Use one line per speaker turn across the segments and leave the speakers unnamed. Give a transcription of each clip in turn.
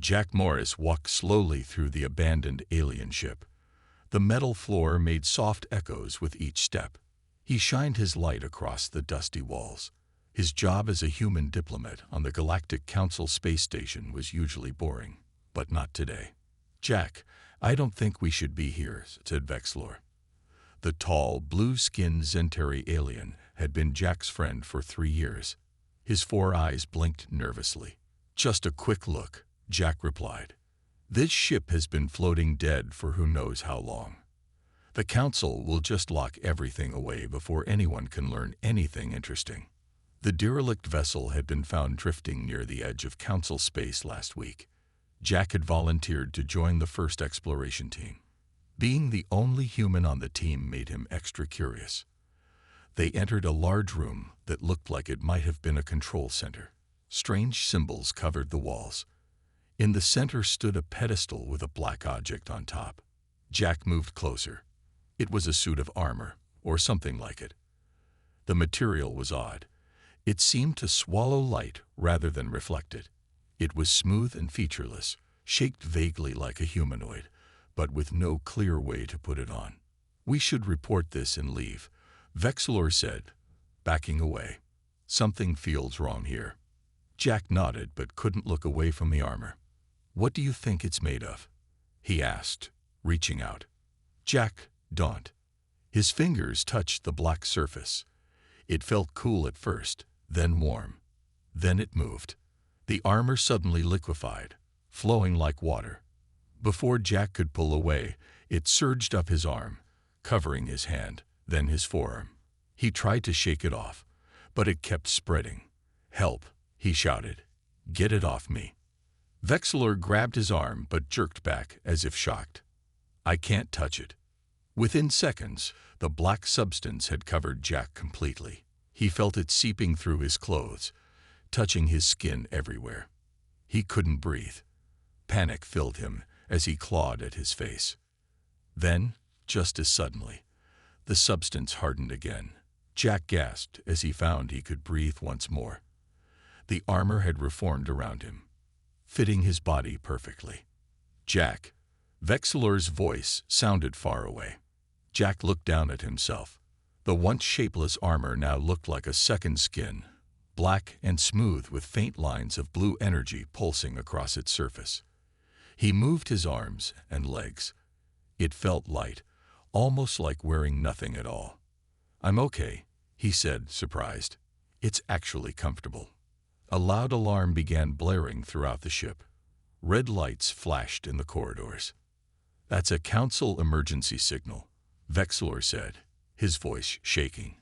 Jack Morris walked slowly through the abandoned alien ship. The metal floor made soft echoes with each step. He shined his light across the dusty walls. His job as a human diplomat on the Galactic Council space station was usually boring, but not today. "Jack, I don't think we should be here," said Vexlor. The tall, blue-skinned Zentari alien had been Jack's friend for 3 years. His 4 eyes blinked nervously. "Just a quick look," Jack replied. "This ship has been floating dead for who knows how long. The Council will just lock everything away before anyone can learn anything interesting." The derelict vessel had been found drifting near the edge of Council space last week. Jack had volunteered to join the first exploration team. Being the only human on the team made him extra curious. They entered a large room that looked like it might have been a control center. Strange symbols covered the walls. In the center stood a pedestal with a black object on top. Jack moved closer. It was a suit of armor, or something like it. The material was odd. It seemed to swallow light rather than reflect it. It was smooth and featureless, shaped vaguely like a humanoid, but with no clear way to put it on. "We should report this and leave," Vexlor said, backing away. "Something feels wrong here." Jack nodded but couldn't look away from the armor. "What do you think it's made of?" he asked, reaching out. Jack don't. His fingers touched the black surface. It felt cool at first, then warm. Then it moved. The armor suddenly liquefied, flowing like water. Before Jack could pull away, it surged up his arm, covering his hand, then his forearm. He tried to shake it off, but it kept spreading. "Help!" he shouted. "Get it off me." Vexlor grabbed his arm but jerked back as if shocked. "I can't touch it." Within seconds, the black substance had covered Jack completely. He felt it seeping through his clothes, touching his skin everywhere. He couldn't breathe. Panic filled him as he clawed at his face. Then, just as suddenly, the substance hardened again. Jack gasped as he found he could breathe once more. The armor had reformed around him, fitting his body perfectly. "Jack!" Vexlor's voice sounded far away. Jack looked down at himself. The once shapeless armor now looked like a second skin, black and smooth with faint lines of blue energy pulsing across its surface. He moved his arms and legs. It felt light, almost like wearing nothing at all. "I'm okay," he said, surprised. "It's actually comfortable." A loud alarm began blaring throughout the ship. Red lights flashed in the corridors. "That's a Council emergency signal," Vexlor said, his voice shaking.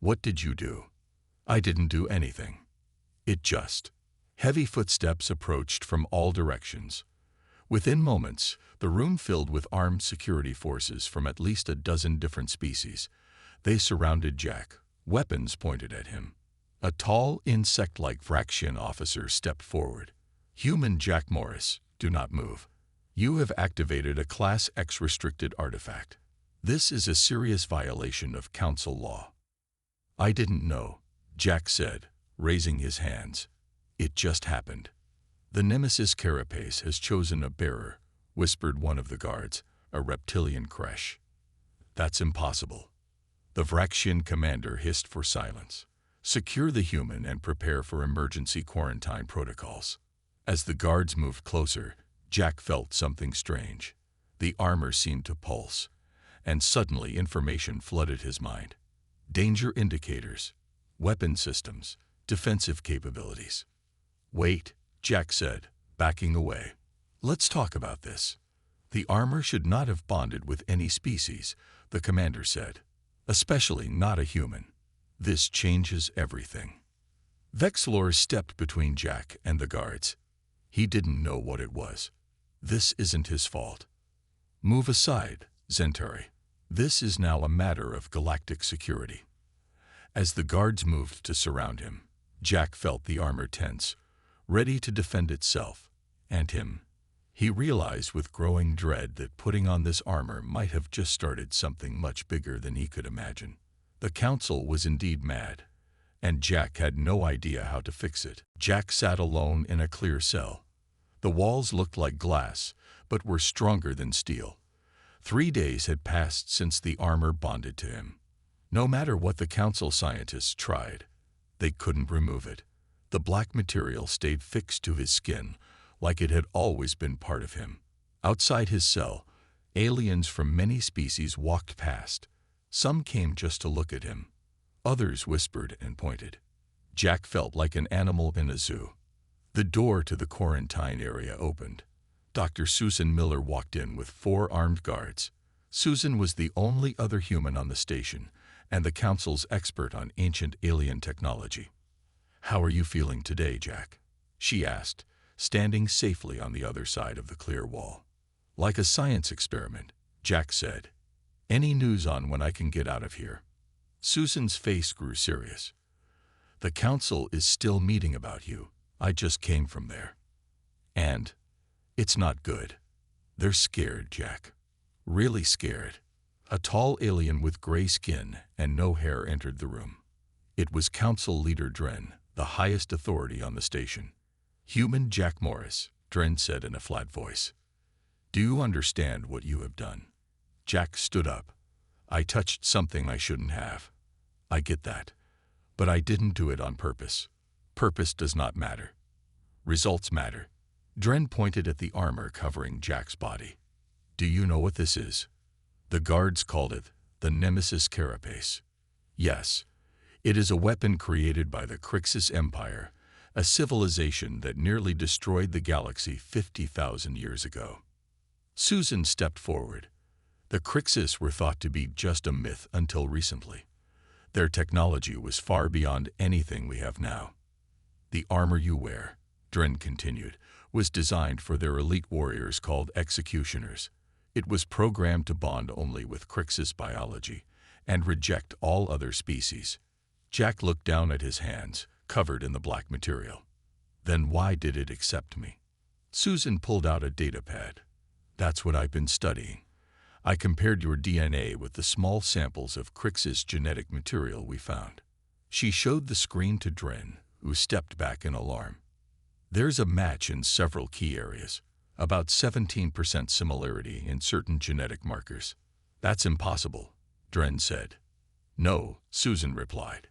"What did you do?" "I didn't do anything. It just..." Heavy footsteps approached from all directions. Within moments, the room filled with armed security forces from at least a dozen different species. They surrounded Jack, weapons pointed at him. A tall, insect-like Vraxian officer stepped forward. "Human Jack Morris, do not move. You have activated a Class X restricted artifact. This is a serious violation of Council law." "I didn't know," Jack said, raising his hands. "It just happened." "The Nemesis carapace has chosen a bearer," whispered one of the guards, a reptilian Crixs. "That's impossible." The Vraxian commander hissed for silence. "Secure the human and prepare for emergency quarantine protocols." As the guards moved closer, Jack felt something strange. The armor seemed to pulse, and suddenly information flooded his mind. Danger indicators, weapon systems, defensive capabilities. "Wait," Jack said, backing away. "Let's talk about this." "The armor should not have bonded with any species," the commander said. "Especially not a human. This changes everything." Vexlor stepped between Jack and the guards. He didn't know what it was. "This isn't his fault." "Move aside, Zentari. This is now a matter of galactic security." As the guards moved to surround him, Jack felt the armor tense, ready to defend itself and him. He realized with growing dread that putting on this armor might have just started something much bigger than he could imagine. The Council was indeed mad, and Jack had no idea how to fix it. Jack sat alone in a clear cell. The walls looked like glass, but were stronger than steel. 3 days had passed since the armor bonded to him. No matter what the council scientists tried, they couldn't remove it. The black material stayed fixed to his skin, like it had always been part of him. Outside his cell, aliens from many species walked past. Some came just to look at him. Others whispered and pointed. Jack felt like an animal in a zoo. The door to the quarantine area opened. Dr. Susan Miller walked in with 4 armed guards. Susan was the only other human on the station, and the council's expert on ancient alien technology. "How are you feeling today, Jack?" she asked, standing safely on the other side of the clear wall. "Like a science experiment," Jack said. "Any news on when I can get out of here?" Susan's face grew serious. "The council is still meeting about you. I just came from there. And it's not good. They're scared, Jack. Really scared." A tall alien with gray skin and no hair entered the room. It was Council Leader Dren, the highest authority on the station. "Human Jack Morris," Dren said in a flat voice. "Do you understand what you have done?" Jack stood up. "I touched something I shouldn't have. I get that. But I didn't do it on purpose. Purpose does not matter. Results matter." Dren pointed at the armor covering Jack's body. "Do you know what this is?" The guards called it the Nemesis Carapace. "Yes, it is a weapon created by the Crixs Empire, a civilization that nearly destroyed the galaxy 50,000 years ago." Susan stepped forward. The Crixs were thought to be just a myth until recently. Their technology was far beyond anything we have now. "The armor you wear," Dren continued, "was designed for their elite warriors called executioners. It was programmed to bond only with Crixs biology and reject all other species." Jack looked down at his hands, covered in the black material. "Then why did it accept me?" Susan pulled out a data pad. "That's what I've been studying. I compared your DNA with the small samples of Crixs genetic material we found." She showed the screen to Dren, who stepped back in alarm. "There's a match in several key areas. About 17% similarity in certain genetic markers." "That's impossible," Dren said. "No," Susan replied.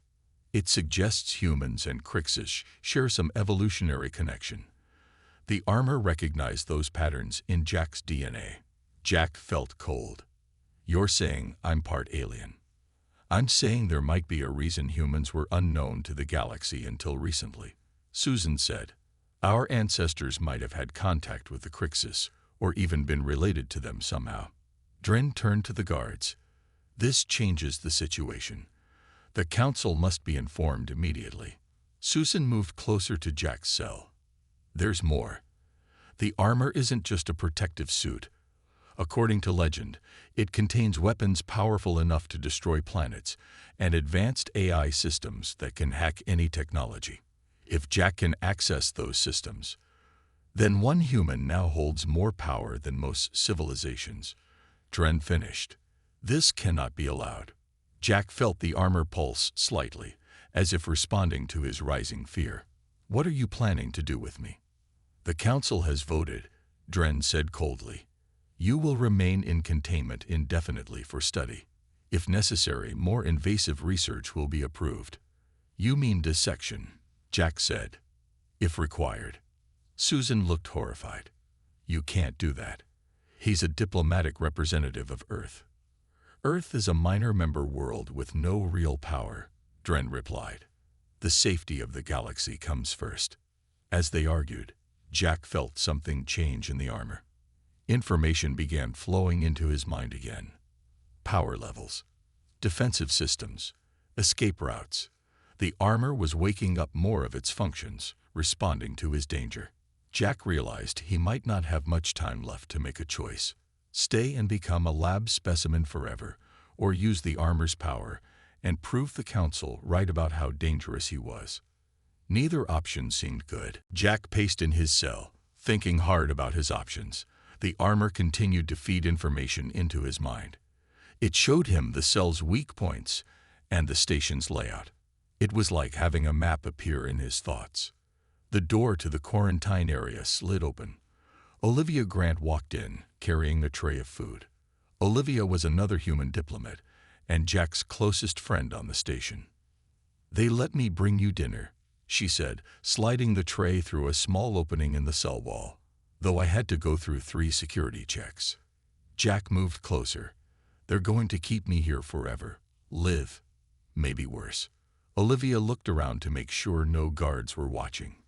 "It suggests humans and Crixs share some evolutionary connection." The armor recognized those patterns in Jack's DNA. Jack felt cold. "You're saying I'm part alien?" "I'm saying there might be a reason humans were unknown to the galaxy until recently," Susan said. "Our ancestors might have had contact with the Crixs, or even been related to them somehow." Dren turned to the guards. "This changes the situation. The council must be informed immediately." Susan moved closer to Jack's cell. "There's more. The armor isn't just a protective suit. According to legend, it contains weapons powerful enough to destroy planets and advanced AI systems that can hack any technology. If Jack can access those systems, then one human now holds more power than most civilizations." Dren finished. "This cannot be allowed." Jack felt the armor pulse slightly, as if responding to his rising fear. "What are you planning to do with me?" "The council has voted," Dren said coldly. "You will remain in containment indefinitely for study. If necessary, more invasive research will be approved." "You mean dissection," Jack said. "If required." Susan looked horrified. "You can't do that. He's a diplomatic representative of Earth." "Earth is a minor member world with no real power," Dren replied. "The safety of the galaxy comes first." As they argued, Jack felt something change in the armor. Information began flowing into his mind again. Power levels, defensive systems, escape routes. The armor was waking up more of its functions, responding to his danger. Jack realized he might not have much time left to make a choice: stay and become a lab specimen forever, or use the armor's power and prove the council right about how dangerous he was. Neither option seemed good. Jack paced in his cell, thinking hard about his options. The armor continued to feed information into his mind. It showed him the cell's weak points and the station's layout. It was like having a map appear in his thoughts. The door to the quarantine area slid open. Olivia Grant walked in, carrying a tray of food. Olivia was another human diplomat, and Jack's closest friend on the station. "They let me bring you dinner," she said, sliding the tray through a small opening in the cell wall, "though I had to go through 3 security checks." Jack moved closer. "They're going to keep me here forever. Live. Maybe worse." Olivia looked around to make sure no guards were watching.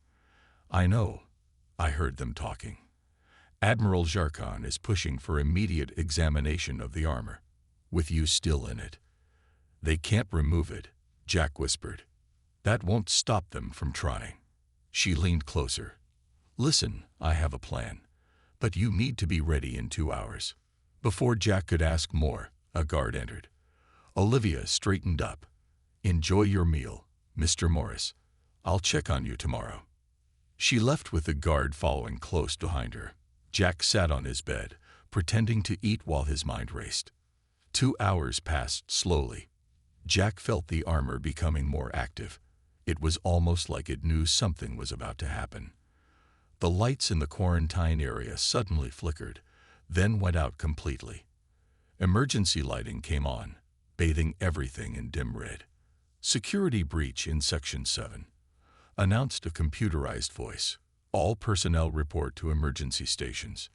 "I know. I heard them talking. Admiral Jarkon is pushing for immediate examination of the armor, with you still in it." "They can't remove it," Jack whispered. "That won't stop them from trying." She leaned closer. "Listen, I have a plan, but you need to be ready in 2 hours." Before Jack could ask more, a guard entered. Olivia straightened up. "Enjoy your meal, Mr. Morris. I'll check on you tomorrow." She left with the guard following close behind her. Jack sat on his bed, pretending to eat while his mind raced. 2 hours passed slowly. Jack felt the armor becoming more active. It was almost like it knew something was about to happen. The lights in the quarantine area suddenly flickered, then went out completely. Emergency lighting came on, bathing everything in dim red. "Security breach in Section 7. Announced a computerized voice. All personnel report to emergency stations."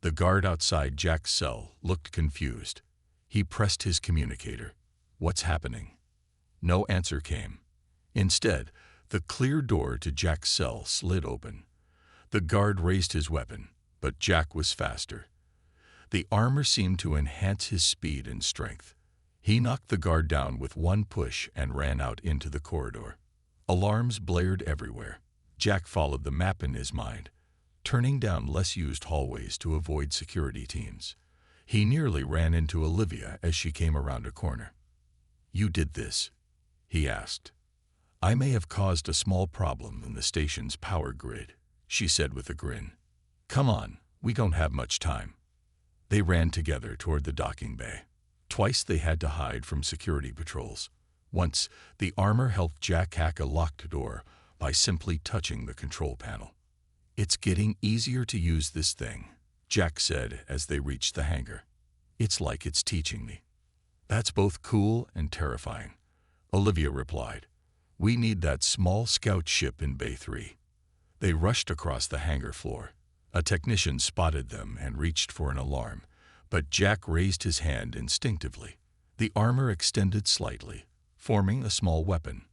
The guard outside Jack's cell looked confused. He pressed his communicator. "What's happening?" No answer came. Instead, the clear door to Jack's cell slid open. The guard raised his weapon, but Jack was faster. The armor seemed to enhance his speed and strength. He knocked the guard down with one push and ran out into the corridor. Alarms blared everywhere. Jack followed the map in his mind, turning down less used hallways to avoid security teams. He nearly ran into Olivia as she came around a corner. "You did this?" he asked. "I may have caused a small problem in the station's power grid," she said with a grin. "Come on, we don't have much time." They ran together toward the docking bay. Twice they had to hide from security patrols. Once, the armor helped Jack hack a locked door by simply touching the control panel. "It's getting easier to use this thing," Jack said as they reached the hangar. "It's like it's teaching me." "That's both cool and terrifying," Olivia replied. "We need that small scout ship in Bay 3. They rushed across the hangar floor. A technician spotted them and reached for an alarm, but Jack raised his hand instinctively. The armor extended slightly, forming a small weapon.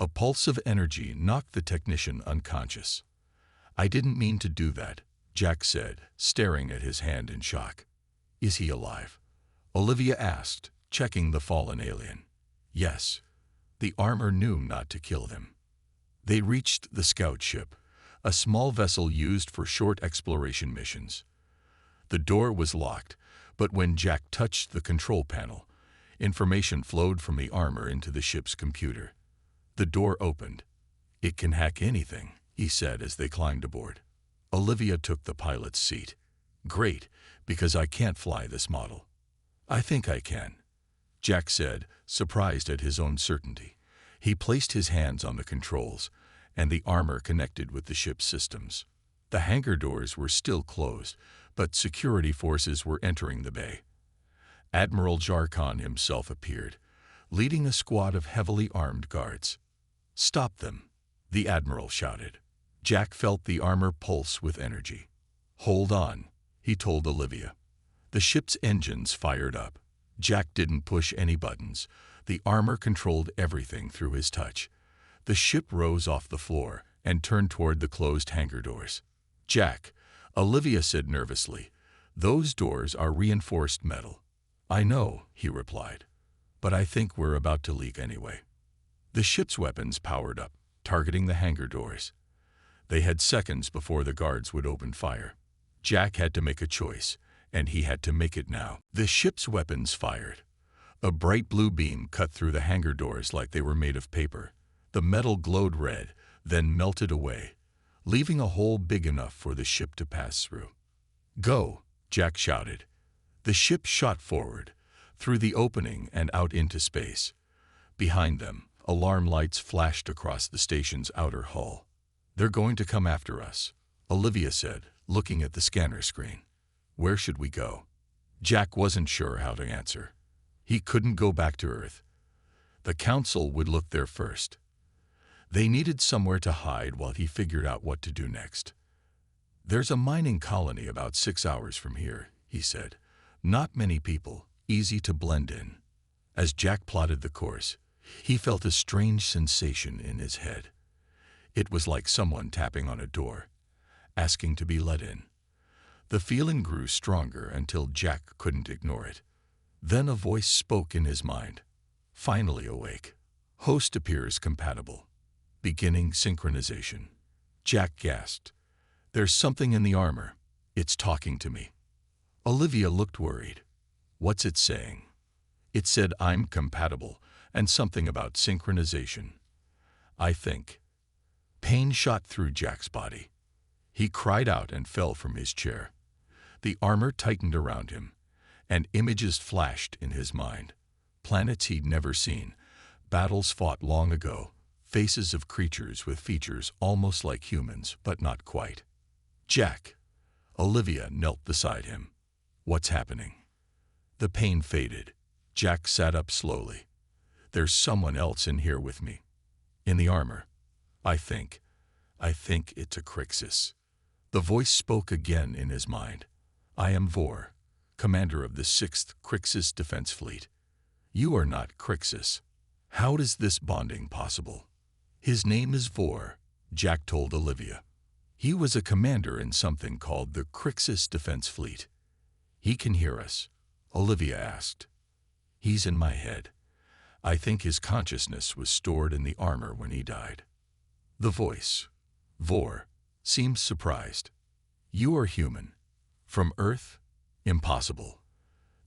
A pulse of energy knocked the technician unconscious. "I didn't mean to do that," Jack said, staring at his hand in shock. "Is he alive?" Olivia asked, checking the fallen alien. "Yes." The armor knew not to kill him. They reached the scout ship, a small vessel used for short exploration missions. The door was locked, but when Jack touched the control panel, information flowed from the armor into the ship's computer. The door opened. "It can hack anything," he said as they climbed aboard. Olivia took the pilot's seat. "Great, because I can't fly this model." "I think I can," Jack said, surprised at his own certainty. He placed his hands on the controls, and the armor connected with the ship's systems. The hangar doors were still closed, but security forces were entering the bay. Admiral Jarkon himself appeared, leading a squad of heavily armed guards. "Stop them," the admiral shouted. Jack felt the armor pulse with energy. "Hold on," he told Olivia. The ship's engines fired up. Jack didn't push any buttons. The armor controlled everything through his touch. The ship rose off the floor and turned toward the closed hangar doors. "Jack," Olivia said nervously, "those doors are reinforced metal." "I know," he replied, "but I think we're about to leak anyway." The ship's weapons powered up, targeting the hangar doors. They had seconds before the guards would open fire. Jack had to make a choice, and he had to make it now. The ship's weapons fired. A bright blue beam cut through the hangar doors like they were made of paper. The metal glowed red, then melted away, leaving a hole big enough for the ship to pass through. "Go," Jack shouted. The ship shot forward, through the opening and out into space. Behind them, alarm lights flashed across the station's outer hull. "They're going to come after us," Olivia said, looking at the scanner screen. Where should we go? Jack wasn't sure how to answer. He couldn't go back to Earth. The Council would look there first. They needed somewhere to hide while he figured out what to do next. There's a mining colony about 6 hours from here, he said. Not many people, easy to blend in. As Jack plotted the course, he felt a strange sensation in his head. It was like someone tapping on a door, asking to be let in. The feeling grew stronger until Jack couldn't ignore it. Then a voice spoke in his mind. Finally awake. Host appears compatible. Beginning synchronization. Jack gasped. There's something in the armor. It's talking to me. Olivia looked worried. What's it saying? It said I'm compatible and something about synchronization. I think. Pain shot through Jack's body. He cried out and fell from his chair. The armor tightened around him, and images flashed in his mind. Planets he'd never seen, battles fought long ago, faces of creatures with features almost like humans, but not quite. Jack. Olivia knelt beside him. What's happening? The pain faded. Jack sat up slowly. There's someone else in here with me. In the armor. I think it's a Crixs. The voice spoke again in his mind. I am Vor, commander of the 6th Crixs Defense Fleet. You are not Crixs. How is this bonding possible? His name is Vor, Jack told Olivia. He was a commander in something called the Crixs Defense Fleet. He can hear us, Olivia asked. He's in my head. I think his consciousness was stored in the armor when he died. The voice, Vor, seemed surprised. You are human. From Earth? Impossible.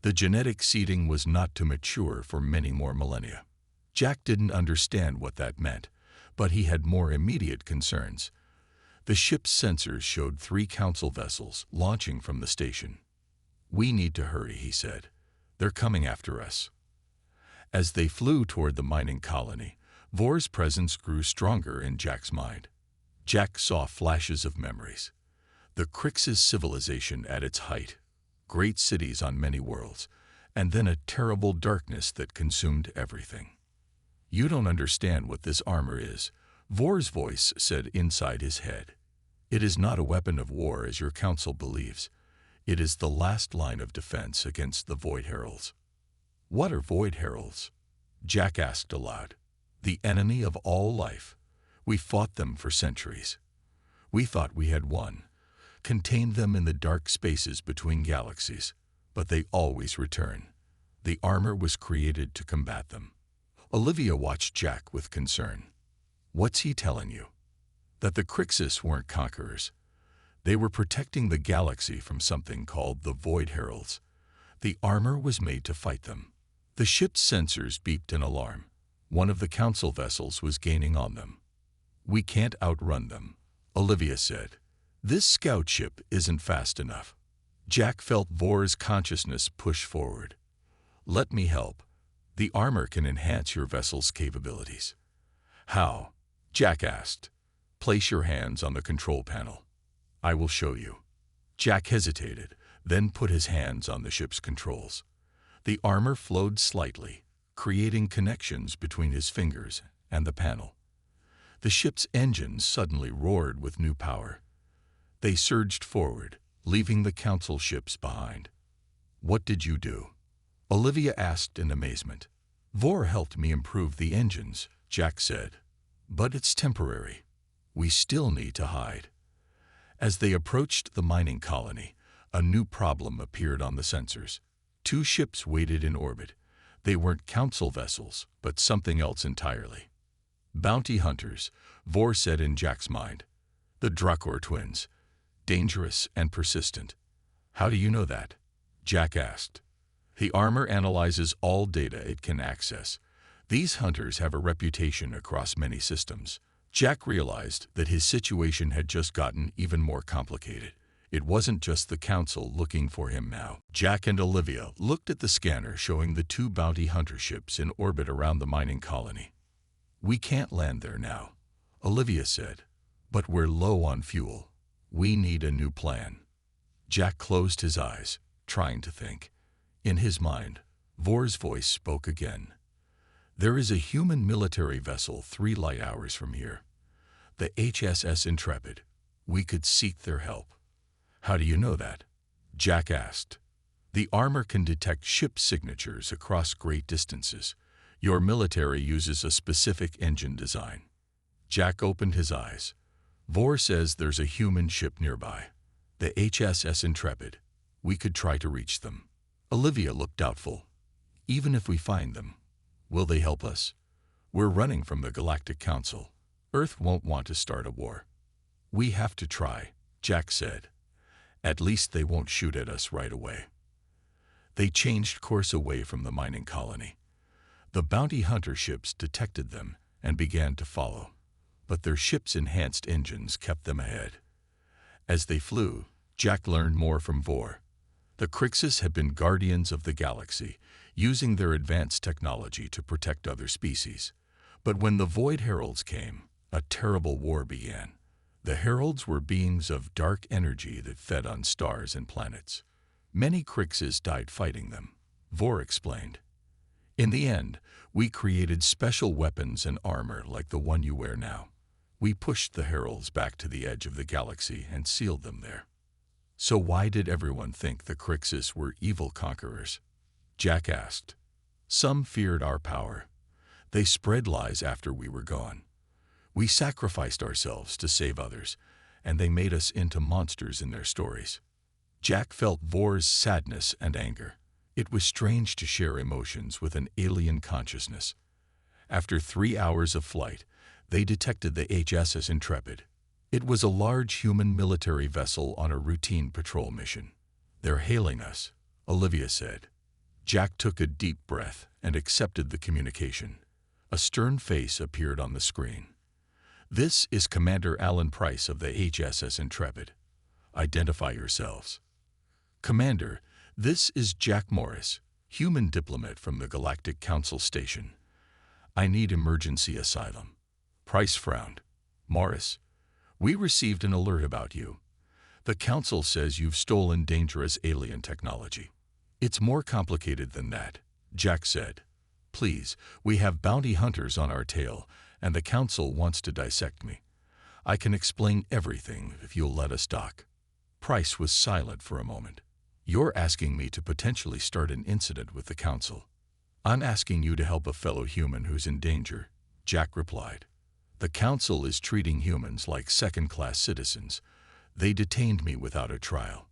The genetic seeding was not to mature for many more millennia. Jack didn't understand what that meant, but he had more immediate concerns. The ship's sensors showed 3 Council vessels launching from the station. We need to hurry, he said. They're coming after us. As they flew toward the mining colony, Vor's presence grew stronger in Jack's mind. Jack saw flashes of memories. The Crixs civilization at its height, great cities on many worlds, and then a terrible darkness that consumed everything. You don't understand what this armor is, Vor's voice said inside his head. It is not a weapon of war as your council believes. It is the last line of defense against the Void Heralds. What are Void Heralds? Jack asked aloud. The enemy of all life. We fought them for centuries. We thought we had won, contained them in the dark spaces between galaxies, but they always return. The armor was created to combat them. Olivia watched Jack with concern. What's he telling you? That the Crixs weren't conquerors. They were protecting the galaxy from something called the Void Heralds. The armor was made to fight them. The ship's sensors beeped an alarm. One of the Council vessels was gaining on them. We can't outrun them, Olivia said. This scout ship isn't fast enough. Jack felt Vor's consciousness push forward. Let me help. The armor can enhance your vessel's capabilities. How? Jack asked. Place your hands on the control panel. I will show you. Jack hesitated, then put his hands on the ship's controls. The armor flowed slightly, creating connections between his fingers and the panel. The ship's engines suddenly roared with new power. They surged forward, leaving the Council ships behind. What did you do? Olivia asked in amazement. Vor helped me improve the engines, Jack said. But it's temporary. We still need to hide. As they approached the mining colony, a new problem appeared on the sensors. 2 ships waited in orbit. They weren't Council vessels, but something else entirely. Bounty hunters, Vor said in Jack's mind. The Drakor twins. Dangerous and persistent. How do you know that? Jack asked. The armor analyzes all data it can access. These hunters have a reputation across many systems. Jack realized that his situation had just gotten even more complicated. It wasn't just the Council looking for him now. Jack and Olivia looked at the scanner showing the 2 bounty hunter ships in orbit around the mining colony. We can't land there now, Olivia said. But we're low on fuel. We need a new plan. Jack closed his eyes, trying to think. In his mind, Vor's voice spoke again. There is a human military vessel 3 light hours from here. The HSS Intrepid. We could seek their help. How do you know that? Jack asked. The armor can detect ship signatures across great distances. Your military uses a specific engine design. Jack opened his eyes. Vor says there's a human ship nearby. The HSS Intrepid. We could try to reach them. Olivia looked doubtful. Even if we find them, will they help us? We're running from the Galactic Council. Earth won't want to start a war. We have to try, Jack said. At least they won't shoot at us right away. They changed course away from the mining colony. The bounty hunter ships detected them and began to follow, but their ships' enhanced engines kept them ahead. As they flew, Jack learned more from Vor. The Crixs had been guardians of the galaxy, using their advanced technology to protect other species. But when the Void Heralds came, a terrible war began. The Heralds were beings of dark energy that fed on stars and planets. Many Crixs died fighting them, Vor explained. In the end, we created special weapons and armor like the one you wear now. We pushed the Heralds back to the edge of the galaxy and sealed them there. So why did everyone think the Crixs were evil conquerors? Jack asked. Some feared our power. They spread lies after we were gone. We sacrificed ourselves to save others, and they made us into monsters in their stories. Jack felt Vor's sadness and anger. It was strange to share emotions with an alien consciousness. After 3 hours of flight, they detected the HSS Intrepid. It was a large human military vessel on a routine patrol mission. They're hailing us, Olivia said. Jack took a deep breath and accepted the communication. A stern face appeared on the screen. This is Commander Alan Price of the HSS Intrepid. Identify yourselves. Commander, this is Jack Morris, human diplomat from the Galactic Council Station. I need emergency asylum. Price frowned. Morris, we received an alert about you. The Council says you've stolen dangerous alien technology. It's more complicated than that, Jack said. Please, we have bounty hunters on our tail, and the Council wants to dissect me. I can explain everything if you'll let us dock. Price was silent for a moment. You're asking me to potentially start an incident with the Council. I'm asking you to help a fellow human who's in danger, Jack replied. The Council is treating humans like second-class citizens. They detained me without a trial.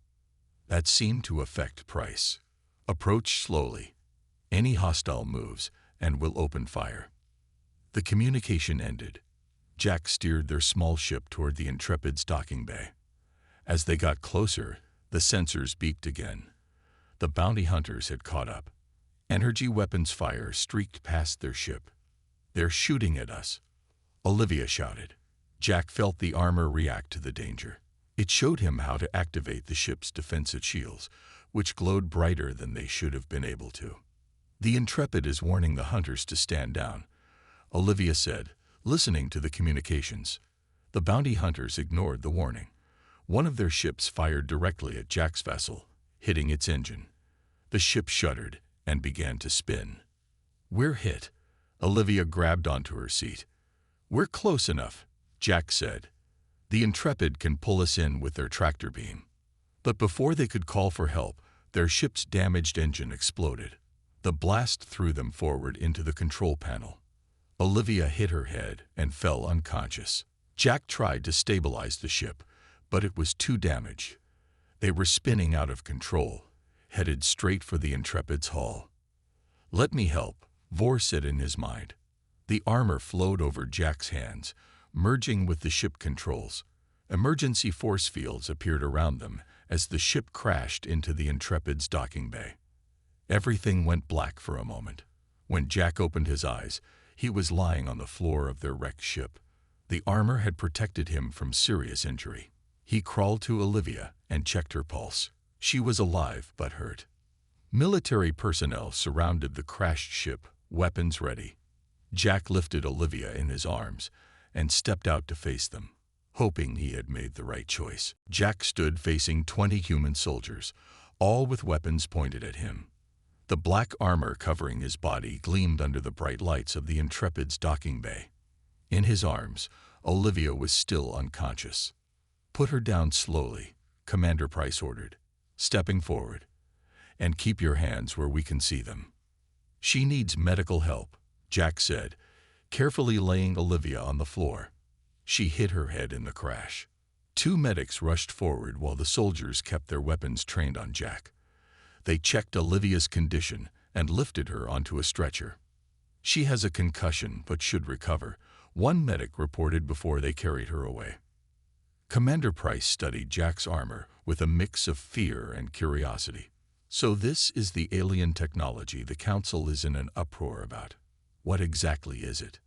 That seemed to affect Price. Approach slowly. Any hostile moves, and we'll open fire. The communication ended. Jack steered their small ship toward the Intrepid's docking bay. As they got closer, the sensors beeped again. The bounty hunters had caught up. Energy weapons fire streaked past their ship. They're shooting at us, Olivia shouted. Jack felt the armor react to the danger. It showed him how to activate the ship's defensive shields, which glowed brighter than they should have been able to. The Intrepid is warning the hunters to stand down, Olivia said, listening to the communications. The bounty hunters ignored the warning. One of their ships fired directly at Jack's vessel, hitting its engine. The ship shuddered and began to spin. We're hit. Olivia grabbed onto her seat. We're close enough, Jack said. The Intrepid can pull us in with their tractor beam. But before they could call for help, their ship's damaged engine exploded. The blast threw them forward into the control panel. Olivia hit her head and fell unconscious. Jack tried to stabilize the ship, but it was too damaged. They were spinning out of control, headed straight for the Intrepid's hull. Let me help, Vor said in his mind. The armor flowed over Jack's hands, merging with the ship controls. Emergency force fields appeared around them as the ship crashed into the Intrepid's docking bay. Everything went black for a moment. When Jack opened his eyes, he was lying on the floor of their wrecked ship. The armor had protected him from serious injury. He crawled to Olivia and checked her pulse. She was alive but hurt. Military personnel surrounded the crashed ship, weapons ready. Jack lifted Olivia in his arms and stepped out to face them. hoping he had made the right choice. Jack stood facing 20 human soldiers, all with weapons pointed at him. The black armor covering his body gleamed under the bright lights of the Intrepid's docking bay. In his arms, Olivia was still unconscious. "Put her down slowly," Commander Price ordered, stepping forward. "And keep your hands where we can see them." "She needs medical help," Jack said, carefully laying Olivia on the floor. She hit her head in the crash. 2 medics rushed forward while the soldiers kept their weapons trained on Jack. They checked Olivia's condition and lifted her onto a stretcher. "She has a concussion but should recover," one medic reported before they carried her away. Commander Price studied Jack's armor with a mix of fear and curiosity. "So this is the alien technology the Council is in an uproar about. What exactly is it?"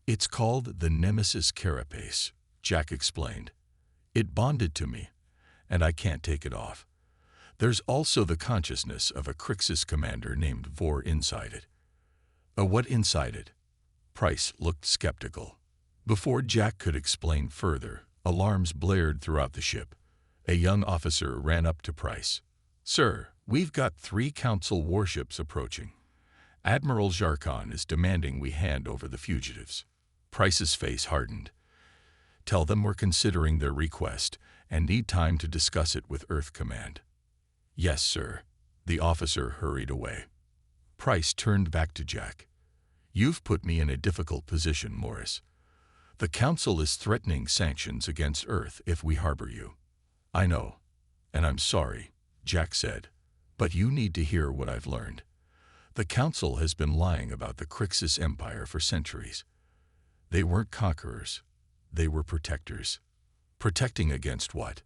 "It's called the Nemesis Carapace," Jack explained. "It bonded to me, and I can't take it off. There's also the consciousness of a Crixs commander named Vor inside it." What inside it?" Price looked skeptical. Before Jack could explain further, alarms blared throughout the ship. A young officer ran up to Price. "Sir, we've got 3 Council warships approaching. Admiral Jarkon is demanding we hand over the fugitives." Price's face hardened. "Tell them we're considering their request and need time to discuss it with Earth Command." "Yes, sir." The officer hurried away. Price turned back to Jack. "You've put me in a difficult position, Morris. The Council is threatening sanctions against Earth if we harbor you." "I know, and I'm sorry," Jack said. "But you need to hear what I've learned. The Council has been lying about the Crixs Empire for centuries. They weren't conquerors. They were protectors. Protecting against what?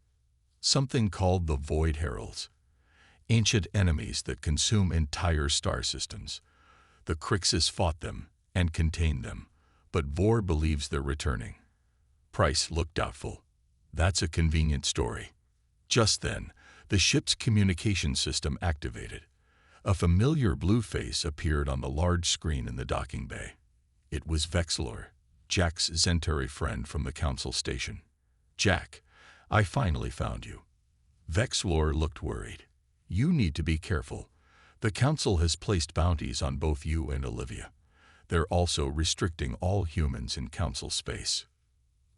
Something called the Void Heralds. Ancient enemies that consume entire star systems. The Crixs fought them and contained them, but Vor believes they're returning." Price looked doubtful. "That's a convenient story." Just then, the ship's communication system activated. A familiar blue face appeared on the large screen in the docking bay. It was Vexlor, Jack's Zentari friend from the Council station. "Jack, I finally found you." Vexlor looked worried. "You need to be careful. The Council has placed bounties on both you and Olivia. They're also restricting all humans in Council space."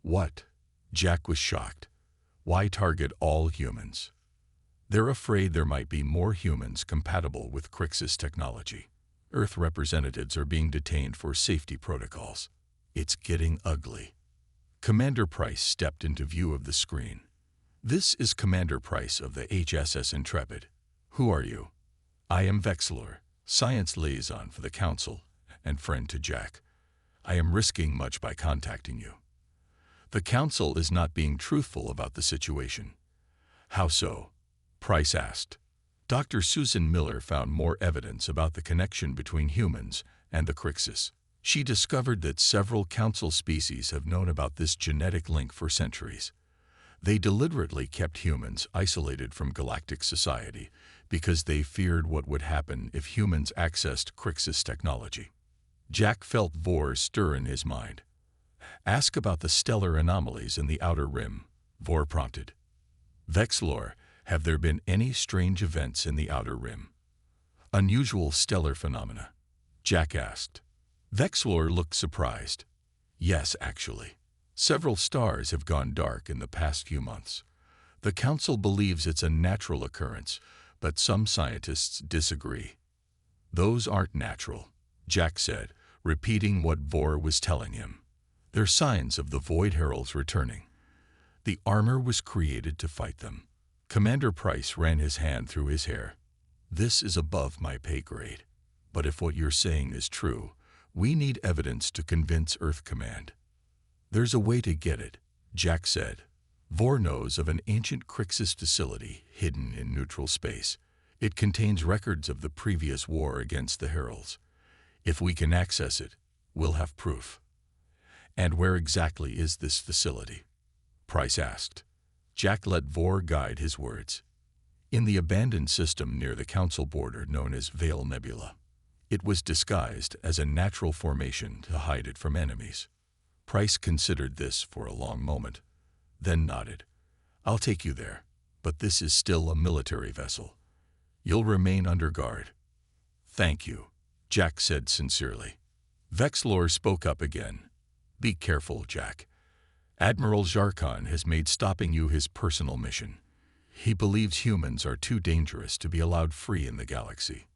"What?" Jack was shocked. "Why target all humans?" "They're afraid there might be more humans compatible with Crixs technology. Earth representatives are being detained for safety protocols. It's getting ugly." Commander Price stepped into view of the screen. "This is Commander Price of the HSS Intrepid. Who are you?" "I am Vexlor, Science Liaison for the Council and friend to Jack. I am risking much by contacting you." "The Council is not being truthful about the situation." "How so?" Price asked. Dr. Susan Miller found more evidence about the connection between humans and the Crixs. She discovered that several Council species have known about this genetic link for centuries. They deliberately kept humans isolated from galactic society because they feared what would happen if humans accessed Crixs technology. Jack felt Vor stir in his mind. "Ask about the stellar anomalies in the outer rim," Vor prompted. "Vexlor, have there been any strange events in the outer rim?" "Unusual stellar phenomena?" Jack asked. Vexlor looked surprised. "Yes, actually. Several stars have gone dark in the past few months. The Council believes it's a natural occurrence, but some scientists disagree." "Those aren't natural," Jack said, repeating what Vor was telling him. "They're signs of the Void Heralds returning. The armor was created to fight them." Commander Price ran his hand through his hair. "This is above my pay grade. But if what you're saying is true, we need evidence to convince Earth Command." "There's a way to get it," Jack said. "Vor knows of an ancient Crixs facility hidden in neutral space. It contains records of the previous war against the Heralds. If we can access it, we'll have proof." "And where exactly is this facility?" Price asked. Jack let Vor guide his words. "In the abandoned system near the Council border known as Vale Nebula. It was disguised as a natural formation to hide it from enemies." Price considered this for a long moment. then nodded. "I'll take you there, but this is still a military vessel. You'll remain under guard." "Thank you," Jack said sincerely. Vexlor spoke up again. "Be careful, Jack. Admiral Jarkon has made stopping you his personal mission. He believes humans are too dangerous to be allowed free in the galaxy."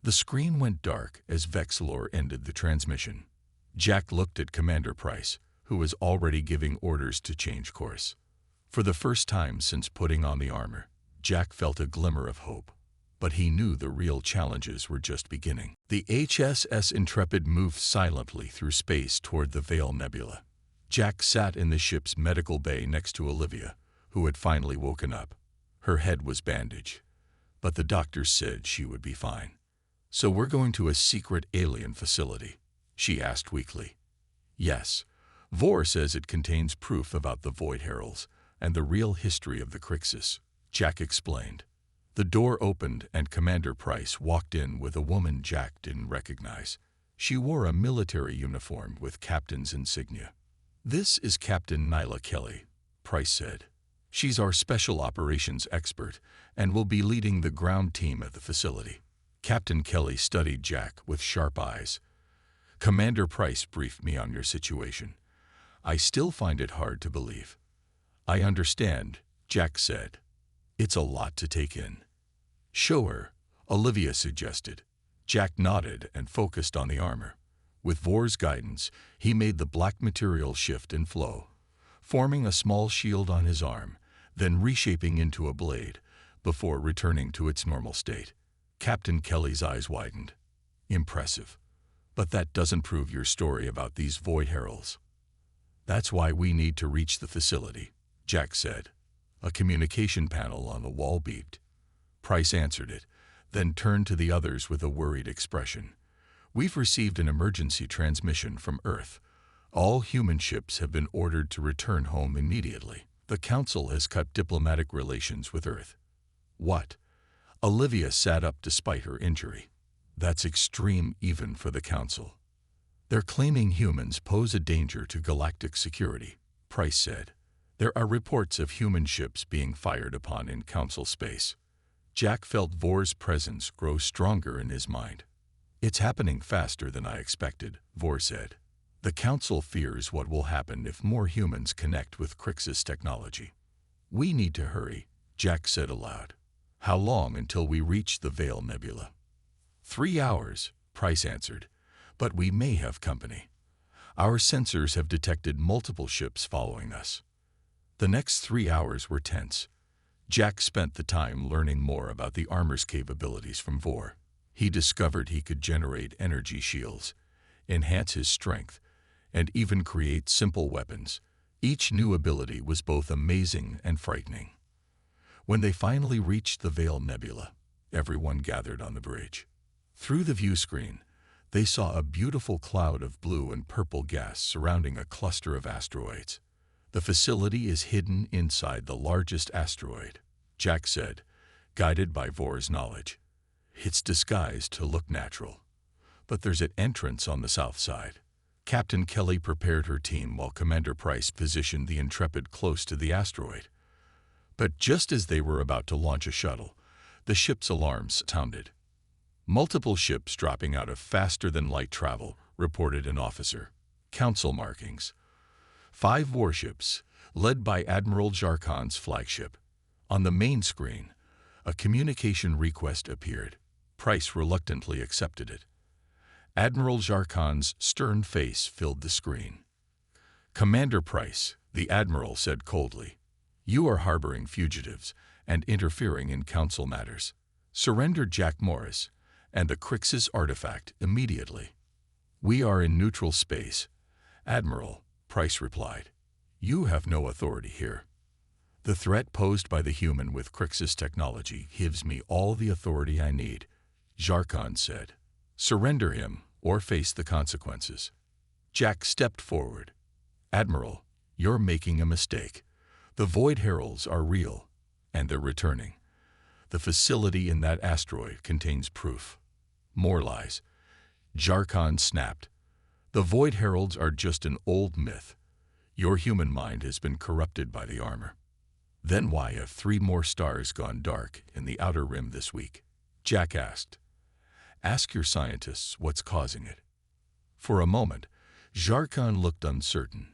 The screen went dark as Vexlor ended the transmission. Jack looked at Commander Price, who was already giving orders to change course. For the first time since putting on the armor, Jack felt a glimmer of hope. But he knew the real challenges were just beginning. The HSS Intrepid moved silently through space toward the Veil Nebula. Jack sat in the ship's medical bay next to Olivia, who had finally woken up. Her head was bandaged, but the doctors said she would be fine. "So we're going to a secret alien facility?" she asked weakly. "Yes. Vor says it contains proof about the Void Heralds and the real history of the Crixs," Jack explained. The door opened and Commander Price walked in with a woman Jack didn't recognize. She wore a military uniform with captain's insignia. "This is Captain Nyla Kelly," Price said. "She's our special operations expert and will be leading the ground team at the facility." Captain Kelly studied Jack with sharp eyes. "Commander Price briefed me on your situation. I still find it hard to believe." "I understand," Jack said. "It's a lot to take in." "Show her," Olivia suggested. Jack nodded and focused on the armor. With Vor's guidance, he made the black material shift and flow, forming a small shield on his arm, then reshaping into a blade, before returning to its normal state. Captain Kelly's eyes widened. "Impressive. But that doesn't prove your story about these Void Heralds." "That's why we need to reach the facility," Jack said. A communication panel on the wall beeped. Price answered it, then turned to the others with a worried expression. "We've received an emergency transmission from Earth. All human ships have been ordered to return home immediately. The Council has cut diplomatic relations with Earth." "What?" Olivia sat up despite her injury. "That's extreme even for the Council. They're claiming humans pose a danger to galactic security," Price said. "There are reports of human ships being fired upon in Council space." Jack felt Vor's presence grow stronger in his mind. "It's happening faster than I expected," Vor said. "The Council fears what will happen if more humans connect with Crixs technology." "We need to hurry," Jack said aloud. "How long until we reach the Veil Nebula?" 3 hours, Price answered, "but we may have company. Our sensors have detected multiple ships following us." The next 3 hours were tense. Jack spent the time learning more about the armor's capabilities from Vor. He discovered he could generate energy shields, enhance his strength, and even create simple weapons. Each new ability was both amazing and frightening. When they finally reached the Veil Nebula, everyone gathered on the bridge. Through the view screen, they saw a beautiful cloud of blue and purple gas surrounding a cluster of asteroids. "The facility is hidden inside the largest asteroid," Jack said, guided by Vor's knowledge. "It's disguised to look natural, but there's an entrance on the south side." Captain Kelly prepared her team while Commander Price positioned the Intrepid close to the asteroid. But just as they were about to launch a shuttle, the ship's alarms sounded. "Multiple ships dropping out of faster-than-light travel," reported an officer. "Council markings. 5 warships, led by Admiral Jarkon's flagship." On the main screen, a communication request appeared. Price reluctantly accepted it. Admiral Jarkon's stern face filled the screen. "Commander Price," the Admiral said coldly, "you are harboring fugitives and interfering in Council matters. Surrender Jack Morris and the Crixs artifact immediately." "We are in neutral space, Admiral," Price replied. "You have no authority here." "The threat posed by the human with Crixs technology gives me all the authority I need," Jarkon said. "Surrender him or face the consequences." Jack stepped forward. "Admiral, you're making a mistake. The Void Heralds are real, and they're returning. The facility in that asteroid contains proof." "More lies," Jarkon snapped. "The Void Heralds are just an old myth. Your human mind has been corrupted by the armor. Then why have 3 more stars gone dark in the outer rim this week? Jack asked. Ask your scientists what's causing it. For a moment, Jarkan looked uncertain.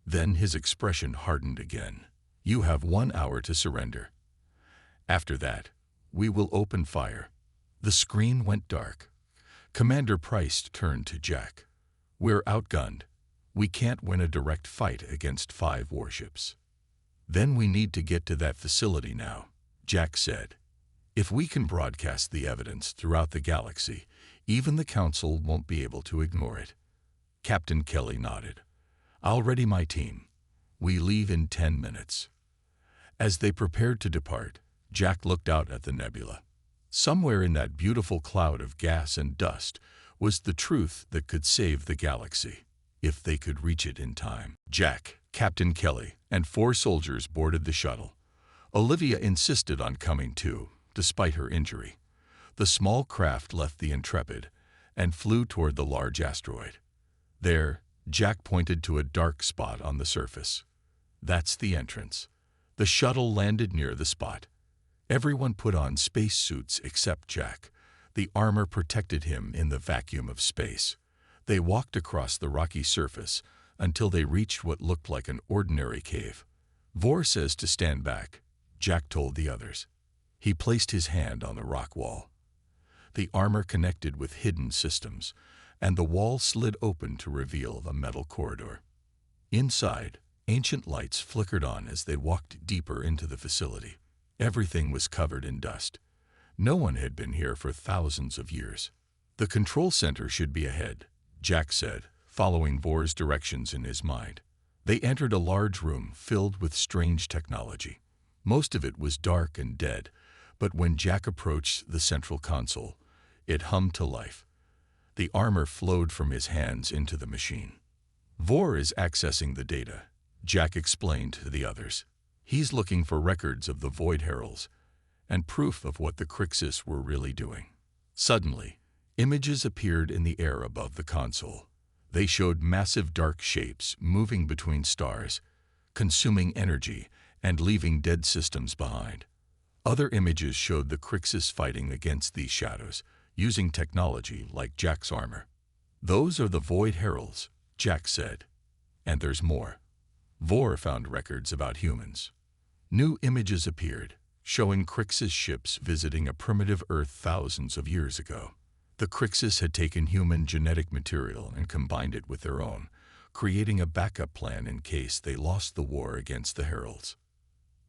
Then his expression hardened again. You have 1 hour to surrender. After that, we will open fire. The screen went dark. Commander Price turned to Jack. We're outgunned. We can't win a direct fight against 5 warships. Then we need to get to that facility now, Jack said. If we can broadcast the evidence throughout the galaxy, even the Council won't be able to ignore it. Captain Kelly nodded. I'll ready my team. We leave in 10 minutes. As they prepared to depart, Jack looked out at the nebula. Somewhere in that beautiful cloud of gas and dust was the truth that could save the galaxy, if they could reach it in time. Jack, Captain Kelly, and 4 soldiers boarded the shuttle. Olivia insisted on coming too, despite her injury. The small craft left the Intrepid and flew toward the large asteroid. There, Jack pointed to a dark spot on the surface. That's the entrance. The shuttle landed near the spot. Everyone put on spacesuits except Jack. The armor protected him in the vacuum of space. They walked across the rocky surface until they reached what looked like an ordinary cave. Vor says to stand back, Jack told the others. He placed his hand on the rock wall. The armor connected with hidden systems, and the wall slid open to reveal a metal corridor. Inside, ancient lights flickered on as they walked deeper into the facility. Everything was covered in dust. No one had been here for thousands of years. The control center should be ahead, Jack said, following Vor's directions in his mind. They entered a large room filled with strange technology. Most of it was dark and dead, but when Jack approached the central console, it hummed to life. The armor flowed from his hands into the machine. Vor is accessing the data, Jack explained to the others. He's looking for records of the Void Heralds and proof of what the Crixs were really doing. Suddenly, images appeared in the air above the console. They showed massive dark shapes moving between stars, consuming energy and leaving dead systems behind. Other images showed the Crixs fighting against these shadows, using technology like Jack's armor. Those are the Void Heralds, Jack said. And there's more. Vor found records about humans. New images appeared, showing Crixs ships visiting a primitive Earth thousands of years ago. The Crixs had taken human genetic material and combined it with their own, creating a backup plan in case they lost the war against the Heralds.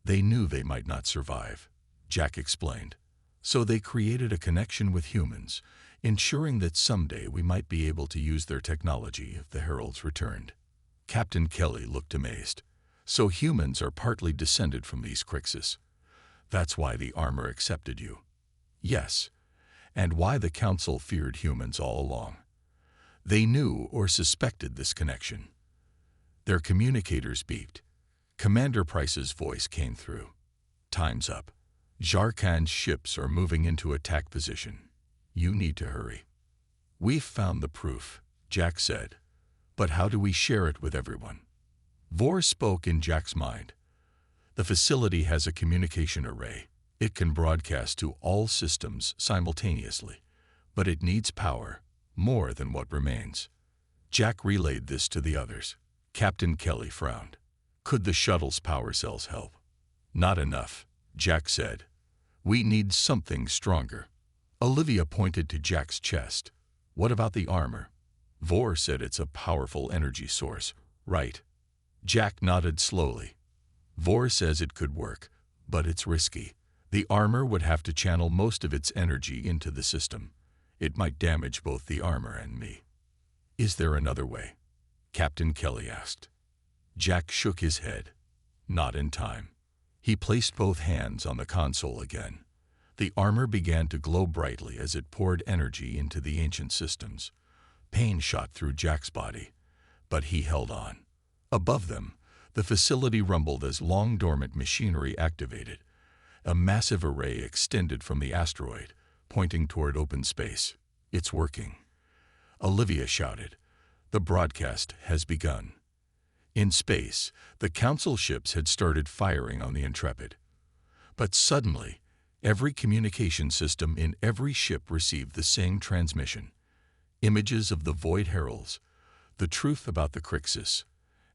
They knew they might not survive, Jack explained. So they created a connection with humans, ensuring that someday we might be able to use their technology if the Heralds returned. Captain Kelly looked amazed. So humans are partly descended from these Crixs. That's why the armor accepted you. Yes, and why the Council feared humans all along. They knew or suspected this connection. Their communicators beeped. Commander Price's voice came through. Time's up. Jarkan's ships are moving into attack position. You need to hurry. We've found the proof, Jack said. But how do we share it with everyone? Vor spoke in Jack's mind. The facility has a communication array. It can broadcast to all systems simultaneously, but it needs power, more than what remains. Jack relayed this to the others. Captain Kelly frowned. Could the shuttle's power cells help? Not enough, Jack said. We need something stronger. Olivia pointed to Jack's chest. What about the armor? Vor said it's a powerful energy source, right? Jack nodded slowly. Vor says it could work, but it's risky. The armor would have to channel most of its energy into the system. It might damage both the armor and me. Is there another way? Captain Kelly asked. Jack shook his head. Not in time. He placed both hands on the console again. The armor began to glow brightly as it poured energy into the ancient systems. Pain shot through Jack's body, but he held on. Above them, the facility rumbled as long-dormant machinery activated. A massive array extended from the asteroid, pointing toward open space. It's working. Olivia shouted. The broadcast has begun. In space, the Council ships had started firing on the Intrepid. But suddenly, every communication system in every ship received the same transmission: images of the Void Heralds, the truth about the Crixs,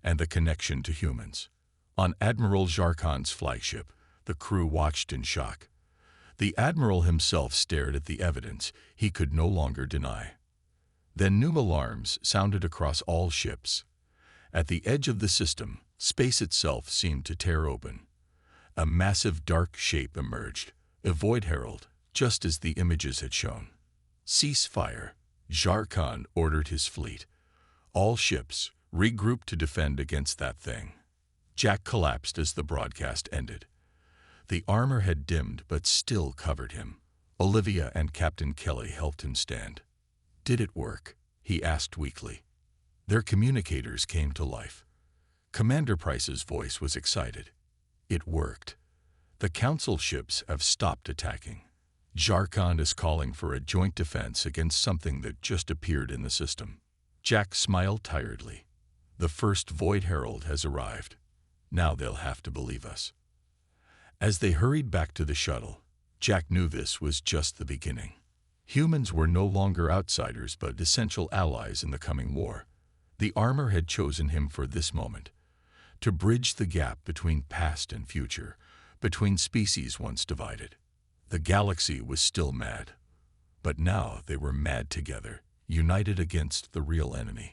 and the connection to humans. On Admiral Jarkan's flagship, the crew watched in shock. The Admiral himself stared at the evidence he could no longer deny. Then new alarms sounded across all ships. At the edge of the system, space itself seemed to tear open. A massive dark shape emerged, a Void Herald, just as the images had shown. "Cease fire," Jarkan ordered his fleet. "All ships, regroup to defend against that thing." Jack collapsed as the broadcast ended. The armor had dimmed but still covered him. Olivia and Captain Kelly helped him stand. "Did it work?" he asked weakly. Their communicators came to life. Commander Price's voice was excited. "It worked. The Council ships have stopped attacking. Jarkan is calling for a joint defense against something that just appeared in the system." Jack smiled tiredly. "The first Void Herald has arrived. Now they'll have to believe us." As they hurried back to the shuttle, Jack knew this was just the beginning. Humans were no longer outsiders but essential allies in the coming war. The armor had chosen him for this moment, to bridge the gap between past and future, between species once divided. The galaxy was still mad, but now they were mad together, united against the real enemy.